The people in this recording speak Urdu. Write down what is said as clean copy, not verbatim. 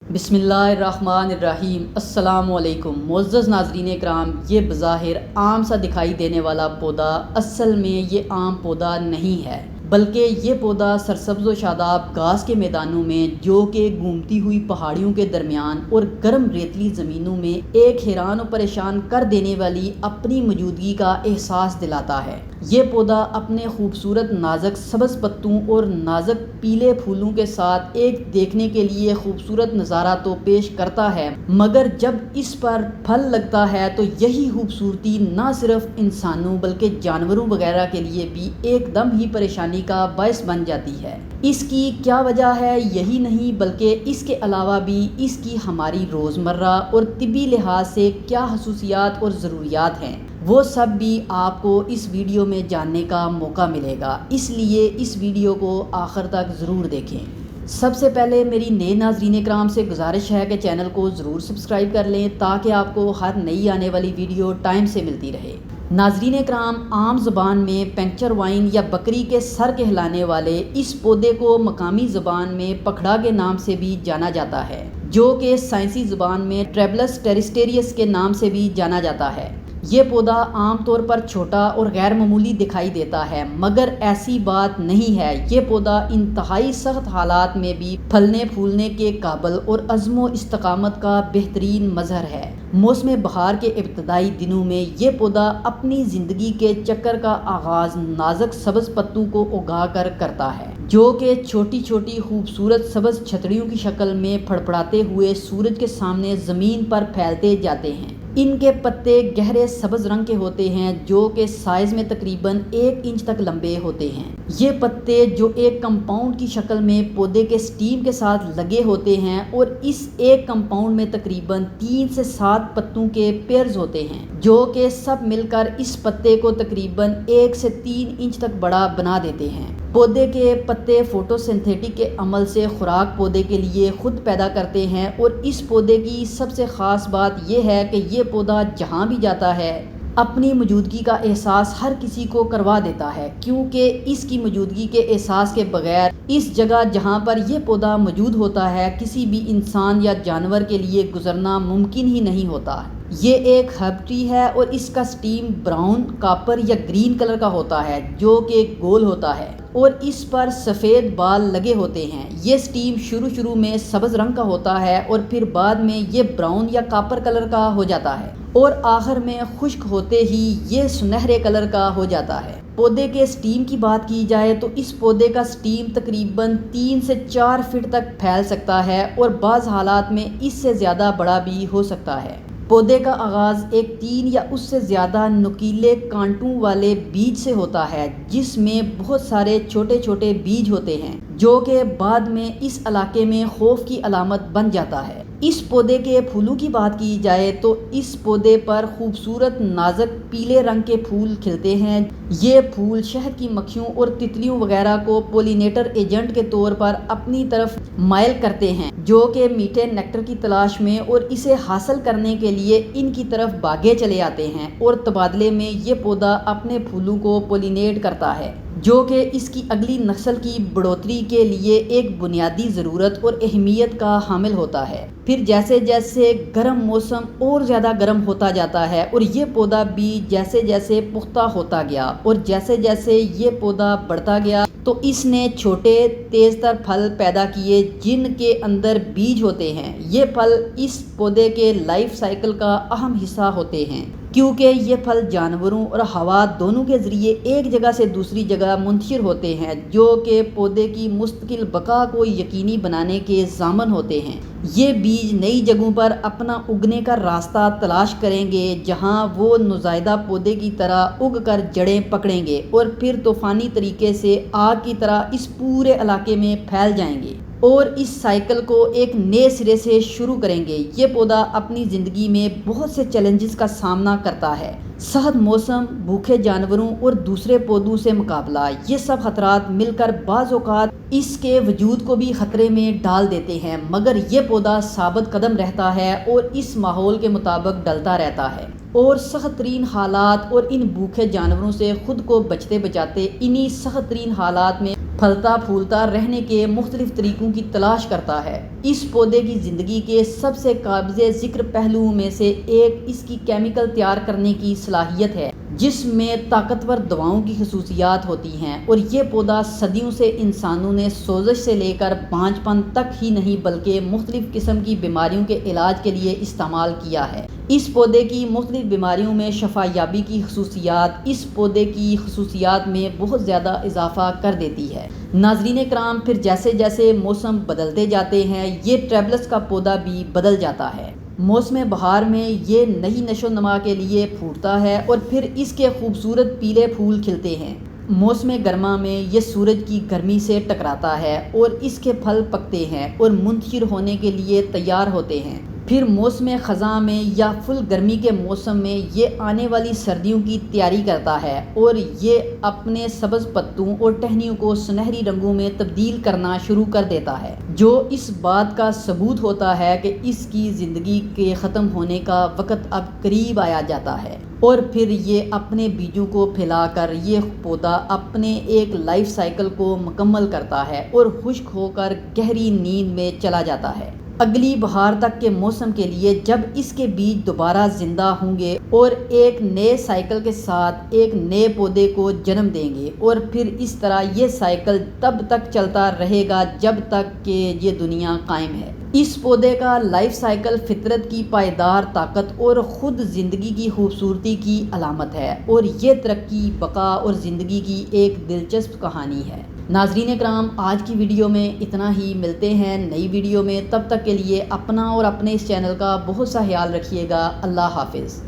بسم اللہ الرحمن الرحیم۔ السلام علیکم معزز ناظرین اکرام، یہ بظاہر عام سا دکھائی دینے والا پودا اصل میں یہ عام پودا نہیں ہے، بلکہ یہ پودا سرسبز و شاداب گھاس کے میدانوں میں جو کہ گھومتی ہوئی پہاڑیوں کے درمیان اور گرم ریتلی زمینوں میں ایک حیران و پریشان کر دینے والی اپنی موجودگی کا احساس دلاتا ہے۔ یہ پودا اپنے خوبصورت نازک سبز پتوں اور نازک پیلے پھولوں کے ساتھ ایک دیکھنے کے لیے خوبصورت نظارہ تو پیش کرتا ہے، مگر جب اس پر پھل لگتا ہے تو یہی خوبصورتی نہ صرف انسانوں بلکہ جانوروں وغیرہ کے لیے بھی ایک دم ہی پریشانی کا باعث بن جاتی ہے۔ اس کی کیا وجہ ہے؟ یہی نہیں بلکہ اس کے علاوہ بھی اس کی ہماری روزمرہ اور طبی لحاظ سے کیا خصوصیات اور ضروریات ہیں، وہ سب بھی آپ کو اس ویڈیو میں جاننے کا موقع ملے گا، اس لیے اس ویڈیو کو آخر تک ضرور دیکھیں۔ سب سے پہلے میری نئے ناظرین اکرام سے گزارش ہے کہ چینل کو ضرور سبسکرائب کر لیں تاکہ آپ کو ہر نئی آنے والی ویڈیو ٹائم سے ملتی رہے۔ ناظرین اکرام، عام زبان میں پنکچر وائن یا بکری کے سر کہلانے والے اس پودے کو مقامی زبان میں پکھڑا کے نام سے بھی جانا جاتا ہے، جو کہ سائنسی زبان میں ٹریبلس ٹیریسٹیریس کے نام سے بھی جانا جاتا ہے۔ یہ پودا عام طور پر چھوٹا اور غیر معمولی دکھائی دیتا ہے، مگر ایسی بات نہیں ہے۔ یہ پودا انتہائی سخت حالات میں بھی پھلنے پھولنے کے قابل اور عزم و استقامت کا بہترین مظہر ہے۔ موسم بہار کے ابتدائی دنوں میں یہ پودا اپنی زندگی کے چکر کا آغاز نازک سبز پتوں کو اگا کر کرتا ہے، جو کہ چھوٹی چھوٹی خوبصورت سبز چھتریوں کی شکل میں پھڑپڑاتے ہوئے سورج کے سامنے زمین پر پھیلتے جاتے ہیں۔ ان کے پتے گہرے سبز رنگ کے ہوتے ہیں، جو کہ سائز میں تقریباً 1 انچ تک لمبے ہوتے ہیں۔ یہ پتے جو ایک کمپاؤنڈ کی شکل میں پودے کے سٹیم کے ساتھ لگے ہوتے ہیں اور اس ایک کمپاؤنڈ میں تقریباً 3 سے 7 پتوں کے پیئرز ہوتے ہیں، جو کہ سب مل کر اس پتے کو تقریباً 1 سے 3 انچ تک بڑا بنا دیتے ہیں۔ پودے کے پتے فوٹو سنتھیٹک کے عمل سے خوراک پودے کے لیے خود پیدا کرتے ہیں، اور اس پودے کی سب سے خاص بات یہ ہے کہ یہ پودا جہاں بھی جاتا ہے اپنی موجودگی کا احساس ہر کسی کو کروا دیتا ہے، کیونکہ اس کی موجودگی کے احساس کے بغیر اس جگہ جہاں پر یہ پودا موجود ہوتا ہے کسی بھی انسان یا جانور کے لیے گزرنا ممکن ہی نہیں ہوتا۔ یہ ایک ہرب ٹری ہے اور اس کا سٹیم براؤن، کاپر یا گرین کلر کا ہوتا ہے، جو کہ گول ہوتا ہے اور اس پر سفید بال لگے ہوتے ہیں۔ یہ سٹیم شروع میں سبز رنگ کا ہوتا ہے اور پھر بعد میں یہ براؤن یا کاپر کلر کا ہو جاتا ہے اور آخر میں خشک ہوتے ہی یہ سنہرے کلر کا ہو جاتا ہے۔ پودے کے سٹیم کی بات کی جائے تو اس پودے کا سٹیم تقریباً 3 سے 4 فٹ تک پھیل سکتا ہے اور بعض حالات میں اس سے زیادہ بڑا بھی ہو سکتا ہے۔ پودے کا آغاز ایک 3 یا اس سے زیادہ نوکیلے کانٹوں والے بیج سے ہوتا ہے، جس میں بہت سارے چھوٹے چھوٹے بیج ہوتے ہیں، جو کہ بعد میں اس علاقے میں خوف کی علامت بن جاتا ہے۔ اس پودے کے پھولوں کی بات کی جائے تو اس پودے پر خوبصورت نازک پیلے رنگ کے پھول کھلتے ہیں۔ یہ پھول شہد کی مکھیوں اور تتلیوں وغیرہ کو پولینیٹر ایجنٹ کے طور پر اپنی طرف مائل کرتے ہیں، جو کہ میٹھے نیکٹر کی تلاش میں اور اسے حاصل کرنے کے لیے ان کی طرف بھاگے چلے آتے ہیں، اور تبادلے میں یہ پودا اپنے پھولوں کو پولینیٹ کرتا ہے، جو کہ اس کی اگلی نسل کی بڑھوتری کے لیے ایک بنیادی ضرورت اور اہمیت کا حامل ہوتا ہے۔ پھر جیسے جیسے گرم موسم اور زیادہ گرم ہوتا جاتا ہے اور یہ پودا بھی جیسے جیسے پختہ ہوتا گیا اور جیسے جیسے یہ پودا بڑھتا گیا تو اس نے چھوٹے تیز تر پھل پیدا کیے، جن کے اندر بیج ہوتے ہیں۔ یہ پھل اس پودے کے لائف سائیکل کا اہم حصہ ہوتے ہیں، کیونکہ یہ پھل جانوروں اور ہوا دونوں کے ذریعے ایک جگہ سے دوسری جگہ منتشر ہوتے ہیں، جو کہ پودے کی مستقل بقا کو یقینی بنانے کے ضامن ہوتے ہیں۔ یہ بیج نئی جگہوں پر اپنا اگنے کا راستہ تلاش کریں گے، جہاں وہ نوزائیدہ پودے کی طرح اگ کر جڑیں پکڑیں گے اور پھر طوفانی طریقے سے آگ کی طرح اس پورے علاقے میں پھیل جائیں گے اور اس سائیکل کو ایک نئے سرے سے شروع کریں گے۔ یہ پودا اپنی زندگی میں بہت سے چیلنجز کا سامنا کرتا ہے: سخت موسم، بھوکے جانوروں اور دوسرے پودوں سے مقابلہ۔ یہ سب خطرات مل کر بعض اوقات اس کے وجود کو بھی خطرے میں ڈال دیتے ہیں، مگر یہ پودا ثابت قدم رہتا ہے اور اس ماحول کے مطابق ڈلتا رہتا ہے اور سخت ترین حالات اور ان بھوکے جانوروں سے خود کو بچتے بچاتے انہی سخت ترین حالات میں پھلتا پھولتا رہنے کے مختلف طریقوں کی تلاش کرتا ہے۔ اس پودے کی زندگی کے سب سے قابل ذکر پہلوؤں میں سے ایک اس کی کیمیکل تیار کرنے کی صلاحیت ہے، جس میں طاقتور دواؤں کی خصوصیات ہوتی ہیں، اور یہ پودا صدیوں سے انسانوں نے سوزش سے لے کر بانجھ پن تک ہی نہیں بلکہ مختلف قسم کی بیماریوں کے علاج کے لیے استعمال کیا ہے۔ اس پودے کی مختلف بیماریوں میں شفا یابی کی خصوصیات اس پودے کی خصوصیات میں بہت زیادہ اضافہ کر دیتی ہے۔ ناظرین کرام، پھر جیسے جیسے موسم بدلتے جاتے ہیں یہ ٹریبلس کا پودا بھی بدل جاتا ہے۔ موسم بہار میں یہ نئی نشو و نما کے لیے پھوٹتا ہے اور پھر اس کے خوبصورت پیلے پھول کھلتے ہیں۔ موسم گرما میں یہ سورج کی گرمی سے ٹکراتا ہے اور اس کے پھل پکتے ہیں اور منتشر ہونے کے لیے تیار ہوتے ہیں۔ پھر موسم خزاں میں یا فل گرمی کے موسم میں یہ آنے والی سردیوں کی تیاری کرتا ہے اور یہ اپنے سبز پتوں اور ٹہنیوں کو سنہری رنگوں میں تبدیل کرنا شروع کر دیتا ہے، جو اس بات کا ثبوت ہوتا ہے کہ اس کی زندگی کے ختم ہونے کا وقت اب قریب آیا جاتا ہے۔ اور پھر یہ اپنے بیجوں کو پھیلا کر یہ پودا اپنے ایک لائف سائیکل کو مکمل کرتا ہے اور خشک ہو کر گہری نیند میں چلا جاتا ہے، اگلی بہار تک کے موسم کے لیے، جب اس کے بیج دوبارہ زندہ ہوں گے اور ایک نئے سائیکل کے ساتھ ایک نئے پودے کو جنم دیں گے، اور پھر اس طرح یہ سائیکل تب تک چلتا رہے گا جب تک کہ یہ دنیا قائم ہے۔ اس پودے کا لائف سائیکل فطرت کی پائیدار طاقت اور خود زندگی کی خوبصورتی کی علامت ہے، اور یہ ترقی، بقا اور زندگی کی ایک دلچسپ کہانی ہے۔ ناظرین کرام، آج کی ویڈیو میں اتنا ہی، ملتے ہیں نئی ویڈیو میں، تب تک کے لیے اپنا اور اپنے اس چینل کا بہت سا خیال رکھیے گا۔ اللہ حافظ۔